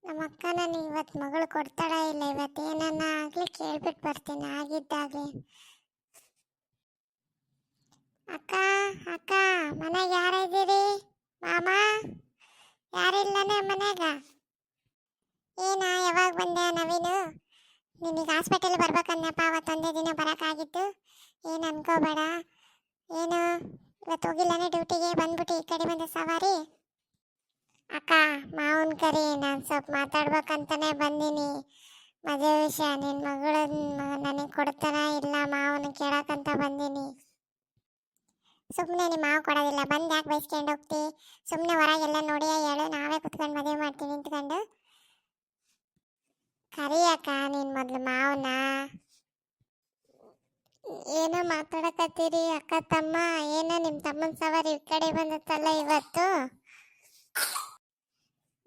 ನಮ್ಮ ಅಕ್ಕ ನನಗೆ ಇವತ್ತು ಮಗಳು ಕೊಡ್ತಾಳ ಇಲ್ಲ, ಇವತ್ತು ಏನನ್ನ ಆಗಲಿ ಕೇಳ್ಬಿಟ್ಟು ಬರ್ತೀನಿ ಆಗಿದ್ದಾಗಲಿ. ಅಕ್ಕ ಅಕ್ಕ, ಮನೆಗೆ ಯಾರಿದ್ದೀರಿ? ಮಾಮ ಯಾರಿಲ್ಲನೆ ಮನೆಗ? ಏನ ಯಾವಾಗ ಬಂದೆ ನವೀನು? ನಿನಗೆ ಹಾಸ್ಪಿಟಲ್ ಬರ್ಬೇಕನ್ನಪ್ಪ, ಅವತ್ತೊಂದೇ ದಿನ ಬರೋಕ್ಕಾಗಿತ್ತು. ಏನು ಅನ್ಕೋಬೇಡ. ಏನು ಇವತ್ತು ಹೋಗಿಲ್ಲನೆ ಡ್ಯೂಟಿಗೆ, ಬಂದ್ಬಿಟ್ಟು ಈ ಕಡೆ ಬಂದ ಸವಾರಿ? ಅಕ್ಕ ಮಾವನ್ ಕರಿ, ನಾನು ಸ್ವಲ್ಪ ಮಾತಾಡ್ಬೇಕಂತಾನೆ ಬಂದೀನಿ. ಮದುವೆ ವಿಷಯ ನಿನ್ನ ಮಗಳನ್ನ ನನಗೆ ಕೊಡ್ತಾನ ಇಲ್ಲ ಮಾವನ ಕೇಳಕ್ಕಂತ ಬಂದೀನಿ. ಸುಮ್ಮನೆ ನಿಮ್ಮ ಮಾವು ಕೊಡೋದಿಲ್ಲ, ಬಂದು ಯಾಕೆ ಬೈಸ್ಕೊಂಡು ಹೋಗ್ತಿ? ಸುಮ್ಮನೆ ಹೊರಗೆಲ್ಲ ನೋಡಿ ಹೇಳು, ನಾವೇ ಕುತ್ಕೊಂಡು ಮದುವೆ ಮಾಡ್ತೀವಿ ನಿಂತ್ಕೊಂಡು. ಕರಿಯಕ್ಕ ನೀನು ಮೊದಲು ಮಾವನ. ಏನೋ ಮಾತಾಡಕತ್ತೀರಿ ಅಕ್ಕ ತಮ್ಮ? ಏನೋ ನಿಮ್ಮ ತಮ್ಮನ ಸವಾರಿ ಈ ಕಡೆ ಬಂದತ್ತಲ್ಲ ಇವತ್ತು?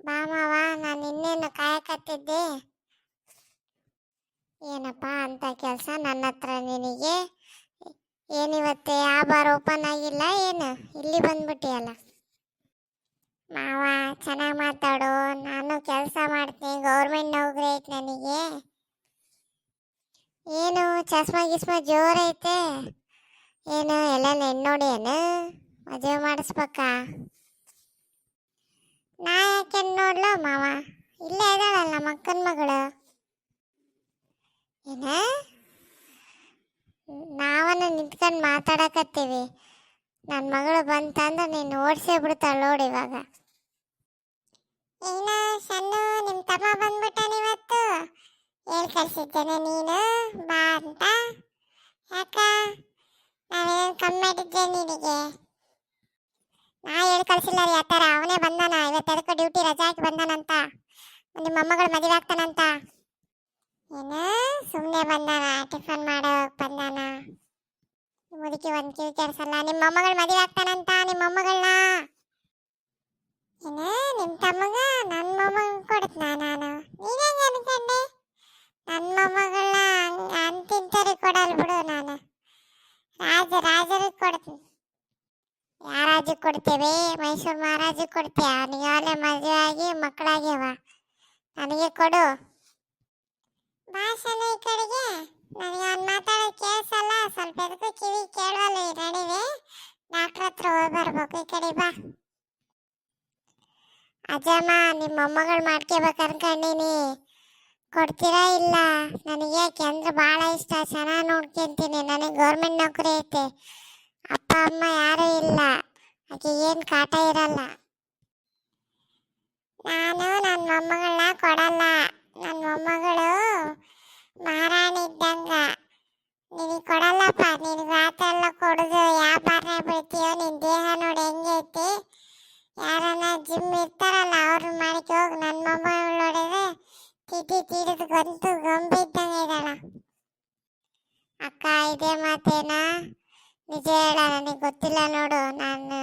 ಬಾ ಮಾವ, ನಾನು ಇನ್ನೇನು ಕಾಯಕತ್ತಿದ್ದೆ. ಏನಪ್ಪ ಅಂತ ಕೆಲಸ ನನ್ನ ಹತ್ರ ನಿನಗೆ? ಏನಿವತ್ತೆ ಆ ಬಾರ್ ಓಪನ್ ಆಗಿಲ್ಲ ಏನು? ಇಲ್ಲಿ ಬಂದ್ಬಿಟ್ಟಿಯಲ್ಲ. ಮಾವ ಚೆನ್ನಾಗಿ ಮಾತಾಡು, ನಾನು ಕೆಲಸ ಮಾಡ್ತೀನಿ, ಗೌರ್ಮೆಂಟ್ ನೌಕರಿ ಐತೆ ನನಗೆ. ಏನು ಚಸ್ಮಾ ಗಿಸ್ಮಾ ಜೋರೈತೆ? ಏನು ಎಲ್ಲ ನೋಡಿ ಏನು ಮದುವೆ ಮಾಡಿಸ್ಬೇಕಾ? ನಾ ಯಾಕೆ ನೋಡ್ಲೋ ಮಾವ, ಇಲ್ಲೇ ಇದ್ದಾಳಲ್ಲ ನಮ್ಮ ಅಕ್ಕನ ಮಗಳು. ಏನ ನಾವನ್ನ ನಿಂತ್ಕೊಂಡು ಮಾತಾಡಕತ್ತೀವಿ, ನನ್ನ ಮಗಳು ಬಂತಂದ್ರೆ ನೀನು ಓಡಿಸೇ ಬಿಡ್ತಾಳೆ ನೋಡಿ ಇವಾಗ. ಏನ ಸಣ್ಣ ನಿಮ್ಮ ತಮ್ಮ ಬಂದ್ಬಿಟ್ಟಾನಿವತ್ತು? ಹೇಳಿ ಕಳ್ಸಿದ್ದೇನೆ ನೀನು ಬಾ ಅಂತ? ಯಾಕ ನಾವೇನು ಕಮ್ಮಿ ಮಾಡಿದ್ದೆ ನಿನಗೆ? ನಾ ಹೇಳಿ ಕಳ್ಸಿಲ್ಲ ರೀ ಆ ಥರ. ಅವನೇ ಬಂದಾನ ಇವತ್ತು, ಅದಕ್ಕೆ ಡ್ಯೂಟಿ ರಜಾ ಹಾಕಿ ಬಂದಾನಂತ, ನಿಮ್ಮ ಮೊಮ್ಮಗಳು ಮದುವೆ ಆಗ್ತಾನಂತ. ಏನು ಸುಮ್ಮನೆ ಬಂದಾನ? ಟಿಫನ್ ಮಾಡೋಕೆ ಬಂದಾನ? ಮುದುಕಿ ಒಂದು ಕಿವಿ ಕೆಡ್ಸಲ್ಲ. ನಿಮ್ಮ ಮೊಮ್ಮಗಳು ಮದುವೆ ಆಗ್ತಾನಂತ, ನಿಮ್ಮ ಮೊಮ್ಮಗಳನ್ನ. ಏನು ನಿಮ್ಮ ತಮ್ಮಗ ನನ್ನ ಮೊಮ್ಮಗ ಕೊಡ್ತನ ನಾನು? ನೀನೇನು ಅನ್ಕೊಂಡೆ? ನನ್ನ ಮೊಮ್ಮಗಳನ್ನ ಅಂತಿಂತರಿಗೆ ಕೊಡಲ್ಲ ಬಿಡು ನಾನು, ರಾಜರಿಗೆ ಕೊಡ್ತೀನಿ. ಯಾರಾಜಿಗೆ ಕೊಡ್ತೇವೆ? ಮೈಸೂರು ಮಹಾರಾಜಿಗೆ ಕೊಡ್ತೀಯ? ನೀವಾಗಲೇ ಮದುವೆ ಆಗಿ ಮಕ್ಕಳಾಗ್ಯವ, ನನಗೆ ಕೊಡು. ಭಾಷಣ ಈ ಕಡೆಗೆ. ನನಗೆ ಅವ್ನು ಮಾತಾಡೋದು ಕೇಳಿಸಲ್ಲ, ಸ್ವಲ್ಪ ಎದಕ್ಕೂ ಕಿವಿ ಕೇಳವಲ್ಲ. ಈ ನಡಿವೆ ಡಾಕ್ಟ್ರ್ ಹತ್ರ ಹೋಗಿ ಬರ್ಬೇಕು. ಈ ಕಡೆ ಬಾ. ಅಜ್ಜಮ್ಮ ನಿಮ್ಮ ಮೊಮ್ಮಗಳು ಮಾಡ್ಕೋಬೇಕು ಅನ್ಕೊಂಡೀನಿ, ಕೊಡ್ತೀರಾ ಇಲ್ಲ? ನನಗೆ ಯಾಕೆ ಅಂದ್ರೆ ಭಾಳ ಇಷ್ಟ, ಚೆನ್ನಾಗಿ ನೋಡ್ಕೊಂತೀನಿ. ನನಗೆ ಗೌರ್ಮೆಂಟ್ ನೌಕರಿ ಐತೆ, ಅಪ್ಪ ಅಮ್ಮ ಯಾರೂ ಇಲ್ಲ, ಆಕೆ ಏನು ಕಾಟ ಇರಲ್ಲ. ನಾನು ನನ್ನ ಮೊಮ್ಮಗಳನ್ನ ಕೊಡಲ್ಲ. ನನ್ನ ಮೊಮ್ಮಗಳು ಮಹಾರಾಣಿ ಇದ್ದಂಗ, ನಿನಗೆ ಕೊಡಲ್ಲಪ್ಪ. ನಿನಗೆ ಆತ ಎಲ್ಲ ಕೊಡೋದು ವ್ಯಾಪಾರನೇ ಬೀಳ್ತೀಯೋ? ನಿನ್ನ ದೇಹ ನೋಡಿ ಹೆಂಗೈತಿ? ಯಾರನ್ನ ಜಿಮ್ ಇರ್ತಾರಲ್ಲ ಅವ್ರು ಮಾಡಿಕೆ ಹೋಗಿ. ನನ್ನ ಮೊಮ್ಮಗಳು ನೋಡಿದ್ರೆ ತೀಡಿದು ಗಂತು ಗೊಂಬೆ ಇದ್ದಂಗೆ ಇದ್ದಾಳ. ಅಕ್ಕ ಇದೇ ಮಾತೇನಾ? ನಿಜ ಹೇಳ, ನನಗೆ ಗೊತ್ತಿಲ್ಲ ನೋಡು. ನಾನು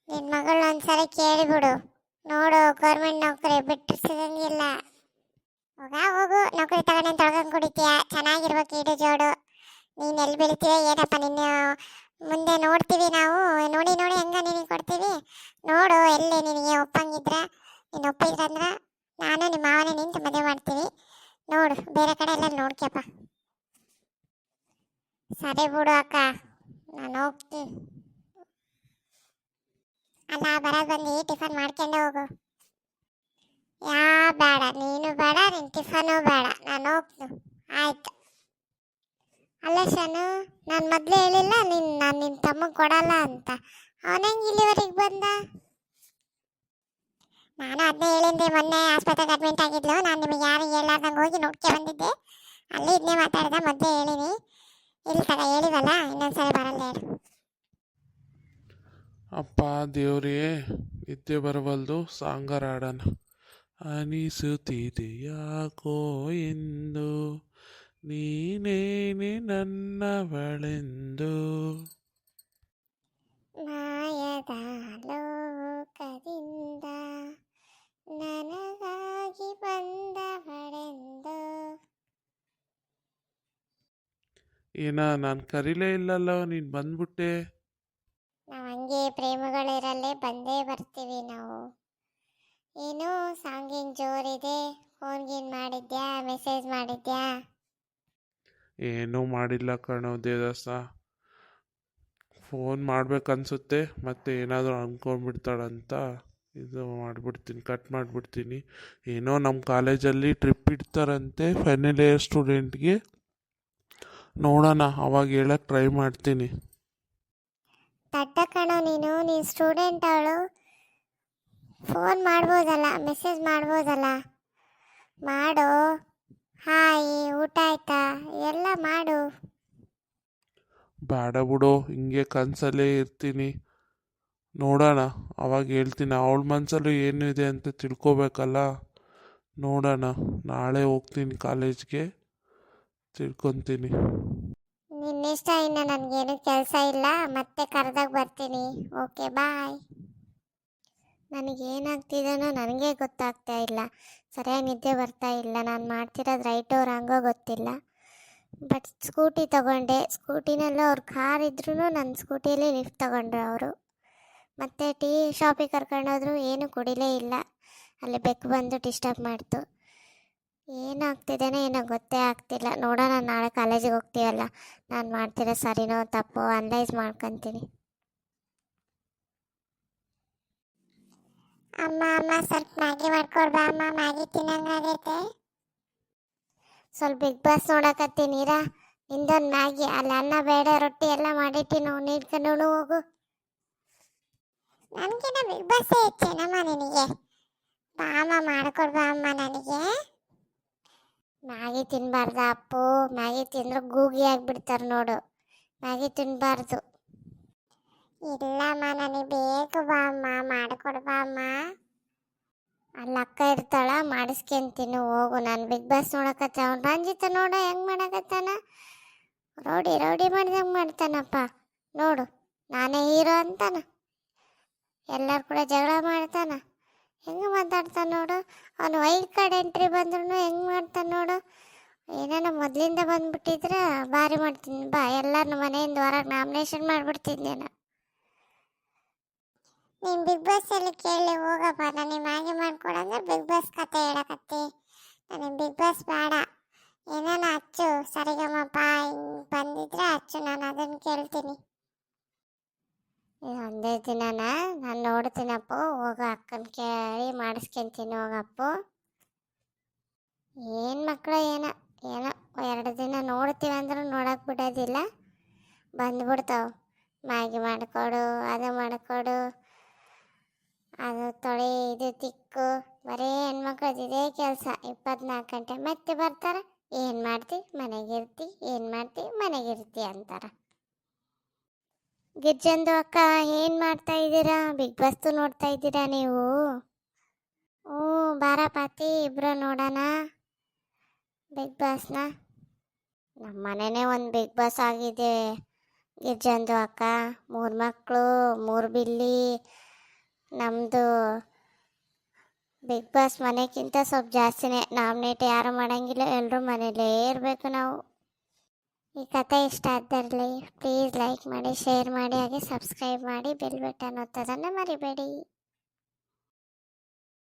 ನಿನ್ನ ಮಗಳು ಒಂದ್ಸರಿ ಕೇಳಿಬಿಡು ನೋಡು, ಗೌರ್ಮೆಂಟ್ ನೌಕರಿ ಬಿಟ್ಟು ಸಿಗಂಗಿಲ್ಲ. ಹೋಗು ನೌಕರಿ ತಗೊಂಡು ತೊಳ್ಕೊಂಡು ಕುಡಿತೀಯ, ಚೆನ್ನಾಗಿರ್ಬೇಕು ಈಡು ಜೋಡು. ನೀನು ಎಲ್ಲಿ ಬೆಳಿತೀಯ ಏನಪ್ಪ? ನಿನ್ನ ಮುಂದೆ ನೋಡ್ತೀವಿ ನಾವು, ನೋಡಿ ಹೆಂಗ ನಿನಗೆ ಕೊಡ್ತೀವಿ ನೋಡು. ಎಲ್ಲಿ ನಿನಗೆ ಒಪ್ಪಂಗಿದ್ರೆ, ನೀನು ಒಪ್ಪಿದ್ರಂದ್ರೆ ನಾನು ನಿಮ್ಮ ಮಾವನೇ ನಿಂತು ಮದುವೆ ಮಾಡ್ತೀವಿ ನೋಡು. ಬೇರೆ ಕಡೆ ಎಲ್ಲ ನೋಡ್ಕ್ಯಪ್ಪ. ಸರಿ ಬಿಡು ಅಕ್ಕ, ನಾನು ಹೋಗ್ತೀನಿ. ಅಲ್ಲ ಬರೋದು ಬಂದು ಟಿಫನ್ ಮಾಡ್ಕೊಂಡು ಹೋಗು. ಬೇಡ, ನೀನು ಬೇಡ, ನಿನ್ನ ಟಿಫನು ಬೇಡ, ನಾನು ಹೋಗ್ತೀನಿ. ಆಯ್ತು. ಅಲ್ಲ ಶಾನು, ನಾನು ಮೊದಲೇ ಹೇಳಿಲ್ಲ ನಾನು ನಿನ್ನ ತಮ್ಮಗೆ ಕೊಡಲ್ಲ ಅಂತ? ಅವನಂಗೆ ಇಲ್ಲಿವರೆಗೆ ಬಂದ? ನಾನು ಅದನ್ನೇ ಹೇಳಿದ್ದೆ, ಮೊನ್ನೆ ಆಸ್ಪತ್ರೆಗೆ ಅಡ್ಮಿಂಟ್ ಆಗಿದ್ಲು, ನಾನು ನಿಮಗೆ ಯಾರು ಹೇಳಾರ್ದಂಗೆ ಹೋಗಿ ನೋಡ್ಕೆ ಬಂದಿದ್ದೆ, ಅಲ್ಲಿ ಇದನ್ನೇ ಮಾತಾಡಿದೆ. ಮೊದಲೇ ಹೇಳಿನಿ, ಇಲ್ಲಿ ತಗ ಹೇಳಿವಲ್ಲ, ಇನ್ನೊಂದ್ಸರಿ ಬರಲ್ಲ ಹೇಳು. ಅಪ್ಪ ದೇವ್ರೇ, ನಿದ್ದೆ ಬರವಲ್ದು, ಸಾಂಗಾರ ಆಡೋಣ. ಅನಿಸುತ್ತಿದೆ ಯಾಕೋ ಎಂದು, ನೀನೇನೆ ನನ್ನವಳೆಂದು. ಮಾಯದ ಲೋಕದಿಂದ ನನಗಾಗಿ ಬಂದವಳೆಂದು. ನಾನು ಕರೀಲೇ ಇಲ್ಲಲ್ಲ, ನೀನು ಬಂದ್ಬಿಟ್ಟೆ. ನಾವು ಹಂಗೆ ಪ್ರೇಮಗಳಿರಲ್ಲೇ ಬಂದೇ ಬರ್ತೀವಿ ನಾವು. ಏನೋ ಸಾಂಗಿನ್ ಜೋರಿದೆ. ಫೋನ್ಗೀನ್ ಮಾಡಿದ್ಯಾ, ಮೆಸೇಜ್ ಮಾಡಿದ್ಯಾ? ಏನೂ ಮಾಡಿಲ್ಲ ಕಣೋ ದೇವದಾಸ. ಫೋನ್ ಮಾಡ್ಬೇಕನ್ಸುತ್ತೆ, ಮತ್ತೆ ಏನಾದರೂ ಅಂದ್ಕೊಂಡ್ಬಿಡ್ತಾಳಂತ ಇದು ಮಾಡಿಬಿಡ್ತೀನಿ, ಕಟ್ ಮಾಡಿಬಿಡ್ತೀನಿ. ಏನೋ ನಮ್ಮ ಕಾಲೇಜಲ್ಲಿ ಟ್ರಿಪ್ ಇಡ್ತಾರಂತೆ ಫೈನಲ್ ಇಯರ್ ಸ್ಟೂಡೆಂಟ್ಗೆ. ನೋಡೋಣ, ಅವಾಗ ಹೇಳಕ್ಕೆ ಟ್ರೈ ಮಾಡ್ತೀನಿ. ತಟ್ಟ ಕಣೋ ನೀನು ಸ್ಟೂಡೆಂಟ್ ಅವಳು. ಫೋನ್ ಮಾಡ್ಬೋದಲ್ಲ, ಮೆಸೇಜ್ ಮಾಡ್ಬೋದಲ್ಲ. ಮಾಡು. ಹಾಯ್, ಊಟ ಆಯ್ತಾ ಎಲ್ಲ ಮಾಡು. ಬೇಡ ಬಿಡು, ಹಿಂಗೆ ಕನಸಲ್ಲೇ ಇರ್ತೀನಿ. ನೋಡೋಣ, ಅವಾಗ ಹೇಳ್ತೀನಿ. ಅವಳ ಮನಸ್ಸಲ್ಲೂ ಏನು ಇದೆ ಅಂತ ತಿಳ್ಕೊಬೇಕಲ್ಲ. ನೋಡೋಣ, ನಾಳೆ ಹೋಗ್ತೀನಿ ಕಾಲೇಜ್ಗೆ, ತಿಳ್ಕೊತೀನಿ. ನಿನ್ನಿಷ್ಟ. ಇನ್ನು ನನಗೇನು ಕೆಲಸ ಇಲ್ಲ, ಮತ್ತೆ ಕರೆದಾಗ ಬರ್ತೀನಿ. ಓಕೆ, ಬಾಯ್. ನನಗೇನಾಗ್ತಿದೆನೋ ನನಗೆ ಗೊತ್ತಾಗ್ತಾ ಇಲ್ಲ. ಸರಿಯಾಗಿ ನಿದ್ದೆ ಬರ್ತಾ ಇಲ್ಲ. ನಾನು ಮಾಡ್ತಿರೋದು ರೈಟೋ ರಾಂಗೋ ಗೊತ್ತಿಲ್ಲ. ಬಟ್ ಸ್ಕೂಟಿ ತಗೊಂಡೆ. ಸ್ಕೂಟಿನಲ್ಲೂ ಅವ್ರ ಕಾರ್ ಇದ್ರೂ ನನ್ನ ಸ್ಕೂಟಿಯಲ್ಲಿ ಲಿಫ್ಟ್ ತಗೊಂಡ್ರು ಅವರು. ಮತ್ತು ಟೀ ಶಾಪಿಗೆ ಕರ್ಕೊಂಡೋದ್ರು, ಏನೂ ಕುಡಿಲೇ ಇಲ್ಲ. ಅಲ್ಲಿ ಬೆಕ್ಕು ಬಂದು ಡಿಸ್ಟರ್ಬ್ ಮಾಡ್ತು. ಏನಾಗ್ತಿದ್ದೇನೋ ಏನೋ ಗೊತ್ತೇ ಆಗ್ತಿಲ್ಲ. ನೋಡೋಣ, ನಾಳೆ ಕಾಲೇಜಿಗೆ ಹೋಗ್ತೀವಲ್ಲ, ನಾನು ಮಾಡ್ತಿರೋ ಸರಿನೋ ತಪ್ಪೋ ಅನಲೈಸ್ ಮಾಡ್ಕೊತೀನಿ. ಅಮ್ಮ ಸ್ವಲ್ಪ ಮ್ಯಾಗಿ ಮಾಡ್ಕೊಡ್ಬಾ ಅಮ್ಮ, ಮ್ಯಾಗಿ ತಿನ್ನಂಗಾಗೈತೆ. ಸ್ವಲ್ಪ ಬಿಗ್ ಬಾಸ್ ನೋಡಕತ್ತೀನಿರಾ. ನಿಂದೊಂದು ಮ್ಯಾಗಿ, ಅಲ್ಲಿ ಅನ್ನ ಬೇಡ ರೊಟ್ಟಿ ಎಲ್ಲ ಮಾಡಿಟ್ಟಿನ ನೀಡ್ಕೊಂಡು ಹೋಗು. ನನ್ಗಿನ್ನ ಬಿಗ್ ಬಾಸ್ ಹೆಚ್ಚೇನಮ್ಮ ನಿನಗೆ? ಬಾ ಅಮ್ಮ, ಮಾಡ್ಕೊಡ್ಬಾ ಅಮ್ಮ ನನಗೆ. ಮ್ಯಾಗಿ ತಿನ್ನಬಾರ್ದ ಅಪ್ಪು? ಮ್ಯಾಗಿ ತಿಂದ್ರೆ ಗೂಗಿ ಆಗಿಬಿಡ್ತಾರೆ ನೋಡು. ಮ್ಯಾಗಿ ತಿನ್ನಬಾರ್ದು. ಇಲ್ಲಮ್ಮ, ನನಗೆ ಬೇಕು. ಬಾ ಅಮ್ಮ, ಮಾಡಿಕೊಡ್ಬಾ ಅಮ್ಮ. ಅಲ್ಲಿ ಅಕ್ಕ ಇರ್ತಾಳ, ಮಾಡಿಸ್ಕೊಂತೀನಿ ಹೋಗು. ನಾನು ಬಿಗ್ ಬಾಸ್ ನೋಡಕತ್ತ. ಅವ್ನು ರಂಜಿತ ನೋಡ ಹೆಂಗೆ ಮಾಡಕತ್ತಾನ. ರೌಡಿ ರೌಡಿ ಮಾಡ್ದಂಗೆ ಮಾಡ್ತಾನಪ್ಪ ನೋಡು. ನಾನೇ ಹೀರೋ ಅಂತಾನ. ಎಲ್ಲರ ಕೂಡ ಜಗಳ ಮಾಡ್ತಾನ. ಹೆಂಗೆ ಮಾತಾಡ್ತಾನೆ ನೋಡು. ಅವನು ವೈಲ್ಡ್ ಕಾರ್ಡ್ ಎಂಟ್ರಿ ಬಂದ್ರೂ ಹೆಂಗೆ ಮಾಡ್ತಾನೆ ನೋಡು. ಏನಾನ ಮೊದಲಿಂದ ಬಂದ್ಬಿಟ್ಟಿದ್ರೆ ಭಾರಿ ಮಾಡ್ತೀನಿ. ಬಾ, ಎಲ್ಲರನ್ನ ಮನೆಯಿಂದ ಹೊರಗೆ ನಾಮಿನೇಷನ್ ಮಾಡಿಬಿಡ್ತಿದ್ದೇನೆ. ನೀನು ಬಿಗ್ ಬಾಸಲ್ಲಿ ಕೇಳಿ ಹೋಗಪ್ಪ. ನನಗೆ ಮ್ಯಾಗಿ ಮಾಡ್ಕೊಡಂದ್ರೆ ಬಿಗ್ ಬಾಸ್ ಕತೆ ಹೇಳಕತ್ತಿ. ನನಗೆ ಬಿಗ್ ಬಾಸ್ ಬೇಡ. ಏನಾನ ಹಚ್ಚು, ಸರಿಗಮ್ಮಪ್ಪ ಬಂದಿದ್ರೆ ಹಚ್ಚು, ನಾನು ಅದನ್ನು ಕೇಳ್ತೀನಿ. ಒಂದೇ ದಿನನ ನಾನು ನೋಡ್ತೀನಪ್ಪ. ಹೋಗ, ಅಕ್ಕನ ಕೇಳಿ ಮಾಡಿಸ್ಕೊಂತೀನಿ ಹೋಗಪ್ಪು. ಏನು ಮಕ್ಕಳು, ಏನೋ 2 ದಿನ ನೋಡ್ತೀವಿ ಅಂದ್ರೂ ನೋಡಕ್ಕೆ ಬಿಡೋದಿಲ್ಲ. ಬಂದ್ಬಿಡ್ತಾವೆ. ಮ್ಯಾಗಿ ಮಾಡಿಕೊಡು, ಅದು ಮಾಡಿಕೊಡು, ಅದು ತೊಳೆ, ಇದು ತಿಕ್ಕು. ಬರೀ ಹೆಣ್ಮಕ್ಳದ್ದು ಇದೇ ಕೆಲಸ. 24 ಗಂಟೆ. ಮತ್ತೆ ಬರ್ತಾರೆ, ಏನು ಮಾಡ್ತಿ ಮನೆಗಿರ್ತಿ, ಏನು ಮಾಡ್ತಿ ಮನೆಗಿರ್ತಿ ಅಂತಾರೆ. ಗಿರ್ಜಂದು ಅಕ್ಕ, ಏನು ಮಾಡ್ತಾ ಇದ್ದೀರಾ? ಬಿಗ್ ಬಾಸ್ತು ನೋಡ್ತಾ ಇದ್ದೀರಾ ನೀವು? ಹ್ಞೂ, ಬಾರ ಪಾತಿ, ಇಬ್ಬರು ನೋಡೋಣ ಬಿಗ್ ಬಾಸ್ನ. ನಮ್ಮ ಮನೆಯೇ ಒಂದು ಬಿಗ್ ಬಾಸ್ ಆಗಿದೆ ಗಿರ್ಜಂದು ಅಕ್ಕ. 3 ಮಕ್ಕಳು, 3 ಬಿಲ್ಲಿ. ನಮ್ಮದು ಬಿಗ್ ಬಾಸ್ ಮನೆಗಿಂತ ಸ್ವಲ್ಪ ಜಾಸ್ತಿನೇ. ನಾಮಿನೇಟ್ ಯಾರು ಮಾಡೋಂಗಿಲ್ಲ, ಎಲ್ಲರೂ ಮನೇಲೇ ಇರಬೇಕು ನಾವು. ಈ ಕತೆ ಇಷ್ಟ ಆದಲ್ಲಿ ಪ್ಲೀಸ್ ಲೈಕ್ ಮಾಡಿ, ಶೇರ್ ಮಾಡಿ, ಹಾಗೆ ಸಬ್ಸ್ಕ್ರೈಬ್ ಮಾಡಿ, ಬೆಲ್ ಬಟನ್ ಒತ್ತೋದನ್ನು ಮರಿಬೇಡಿ.